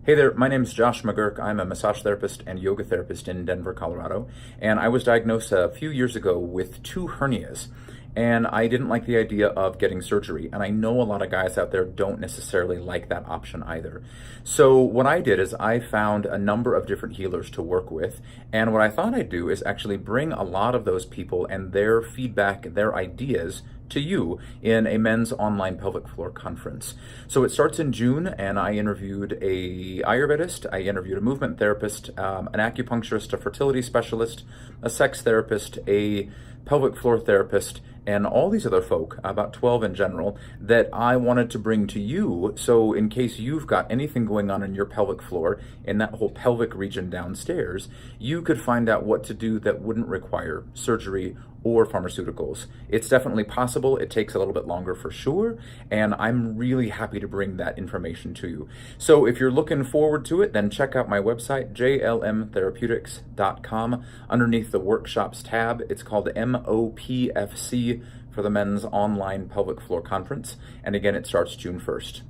Hey there, my name is Josh McGurk. I'm a massage therapist and yoga therapist in Denver, Colorado, and I was diagnosed a few years ago with 2 hernias, and I didn't like the idea of getting surgery, and I know a lot of guys out there don't necessarily like that option either. So what I did is I found a number of different healers to work with, and what I thought I'd do is actually bring a lot of those people and their feedback, their ideas to you in a men's online pelvic floor conference. So it starts in June, and I interviewed a Ayurvedist, I interviewed a movement therapist, an acupuncturist, a fertility specialist, a sex therapist, a pelvic floor therapist, and all these other folk, about 12 in general, that I wanted to bring to you. So in case you've got anything going on in your pelvic floor, in that whole pelvic region downstairs, you could find out what to do that wouldn't require surgery or pharmaceuticals. It's definitely possible. It takes a little bit longer for sure, and I'm really happy to bring that information to you. So if you're looking forward to it, then check out my website, jlmtherapeutics.com. Underneath the workshops tab, it's called MOPFC for the Men's Online Pelvic Floor Conference. And again, it starts June 1st.